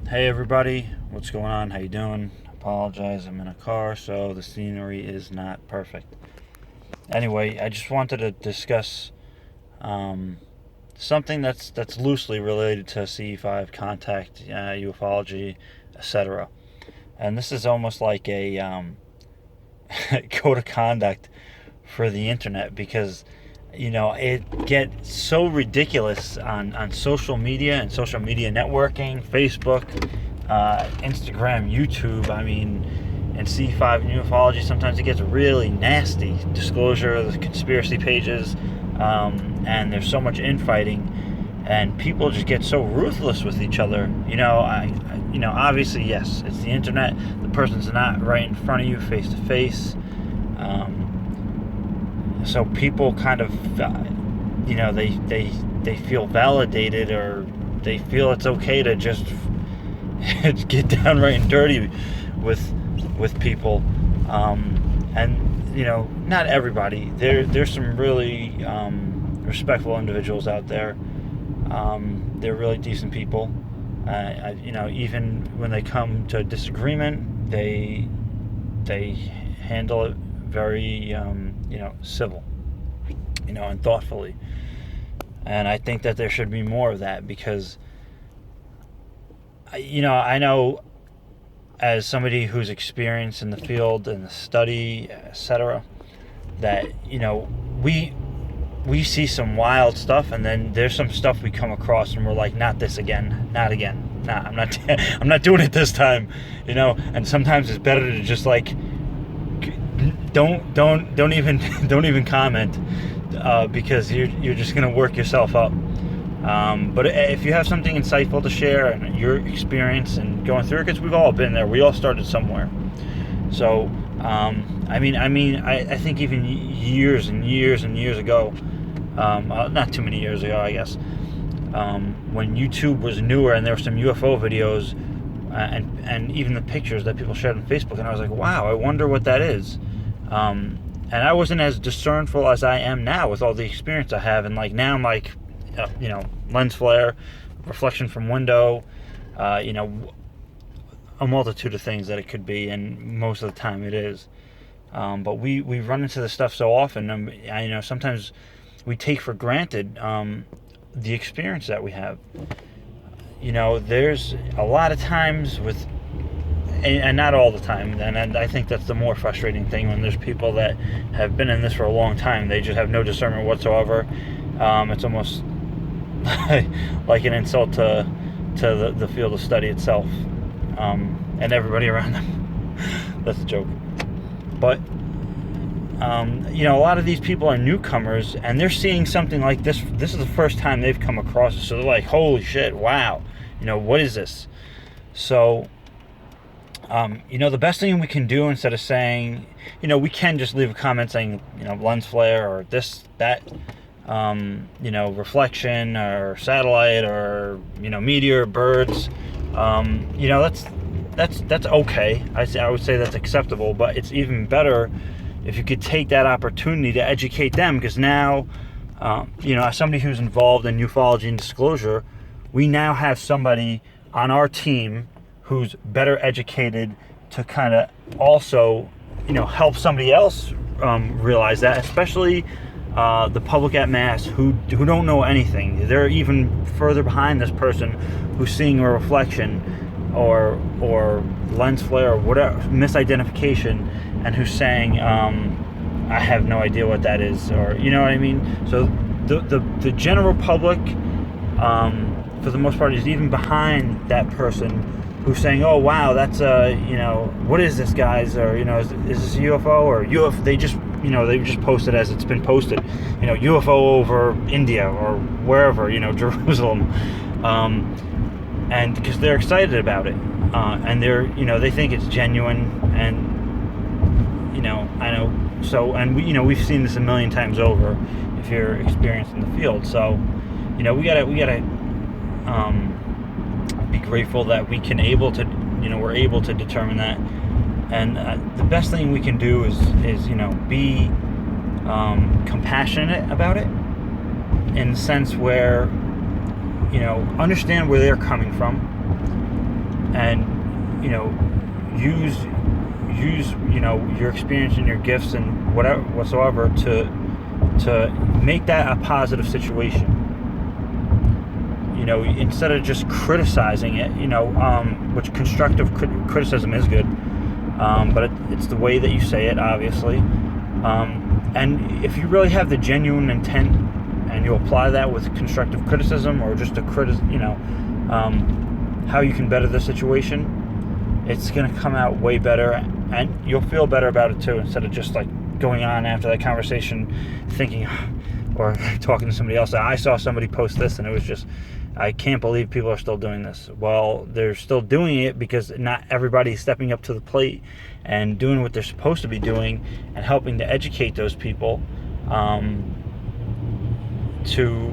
Hey everybody, what's going on? How you doing? Apologize, I'm in a car, so the scenery is not perfect. Anyway, I just wanted to discuss something that's loosely related to CE5, contact, ufology, etc. And this is almost like a code of conduct for the internet because it gets so ridiculous on social media and social media networking, Facebook, Instagram, YouTube. I mean, and C5 and ufology, sometimes it gets really nasty. Disclosure of the conspiracy pages, and there's so much infighting, and people just get so ruthless with each other. Obviously, yes, it's the internet. The person's not right in front of you, face to face. So people kind of, they feel validated, or they feel it's okay to just get downright and dirty with people, and not everybody. There's some really respectful individuals out there. They're really decent people. Even when they come to a disagreement, they handle it very civil, and thoughtfully. And I think that there should be more of that because I know, as somebody who's experienced in the field and the study, etc., that we see some wild stuff, and then there's some stuff we come across and we're like, not this again, not again, nah, I'm not doing it this time, and sometimes it's better to just like don't even comment, because you're just gonna work yourself up. But if you have something insightful to share and your experience and going through it, because we've all been there, we all started somewhere. So I think even years and years and years ago, not too many years ago, I guess, when YouTube was newer and there were some UFO videos, and even the pictures that people shared on Facebook, and I was like, wow, I wonder what that is. And I wasn't as discernful as I am now with all the experience I have, and like now I'm like, lens flare, reflection from window, a multitude of things that it could be, and most of the time it is. But we run into this stuff so often. Sometimes we take for granted the experience that we have. There's a lot of times with, and not all the time, and I think that's the more frustrating thing, when there's people that have been in this for a long time, they just have no discernment whatsoever. It's almost like an insult to the field of study itself, and everybody around them. That's a joke. But a lot of these people are newcomers, and they're seeing something like this. This is the first time they've come across it, so they're like, holy shit, wow, what is this? So the best thing we can do, instead of saying, we can just leave a comment saying, lens flare, or this, that, reflection, or satellite, or meteor, birds. That's okay. I would say that's acceptable, but it's even better if you could take that opportunity to educate them, because now, as somebody who's involved in ufology and disclosure, we now have somebody on our team who's better educated to kind of also, help somebody else realize that, especially the public at mass who don't know anything. They're even further behind this person who's seeing a reflection or lens flare or whatever, misidentification, and who's saying, I have no idea what that is, or what I mean. So the general public, for the most part, is even behind that person who's saying, oh wow, that's what is this, guys, or is this a UFO, or UFO? They just posted as it's been posted, UFO over India or wherever, Jerusalem, and because they're excited about it, and they're they think it's genuine, and I know. So, and we've seen this a million times over if you're experienced in the field. So we gotta be grateful that we're able to determine that. And the best thing we can do is be compassionate about it, in the sense where understand where they're coming from, use your experience and your gifts and whatever whatsoever to make that a positive situation. Instead of just criticizing it, which constructive criticism is good, but it's the way that you say it, obviously. And if you really have the genuine intent and you apply that with constructive criticism or just how you can better the situation, it's going to come out way better, and you'll feel better about it too, instead of just like going on after that conversation thinking or talking to somebody else. I saw somebody post this and it was just, I can't believe people are still doing this. Well, they're still doing it because not everybody's stepping up to the plate and doing what they're supposed to be doing and helping to educate those people to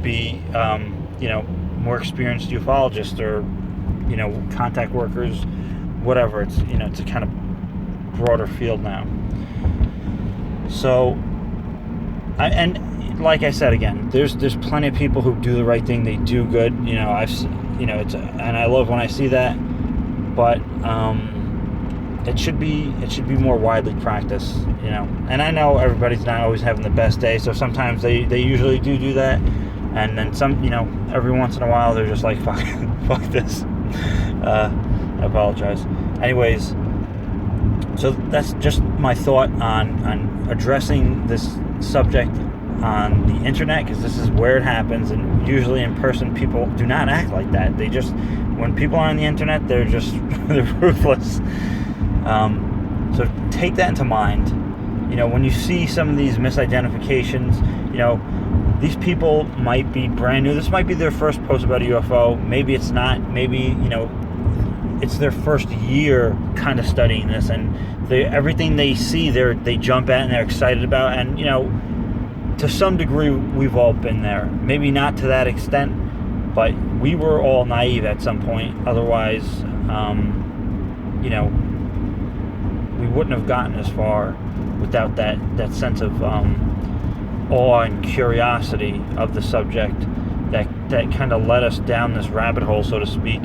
be more experienced ufologists or contact workers, whatever. It's it's a kind of broader field now. So like I said again, there's plenty of people who do the right thing. They do good. And I love when I see that. But it should be more widely practiced. And I know everybody's not always having the best day, so sometimes they usually do that. And then some, every once in a while they're just like, fuck this. I apologize. Anyways, so that's just my thought on addressing this subject on the internet, because this is where it happens, and usually in person people do not act like that. They just, when people are on the internet, they're ruthless. So take that into mind. When you see some of these misidentifications, these people might be brand new. This might be their first post about a UFO. Maybe it's not. Maybe it's their first year kind of studying this, and everything they see they jump at and they're excited about. And to some degree we've all been there. Maybe not to that extent, but we were all naive at some point. Otherwise, we wouldn't have gotten as far without that sense of awe and curiosity of the subject that kind of led us down this rabbit hole, so to speak,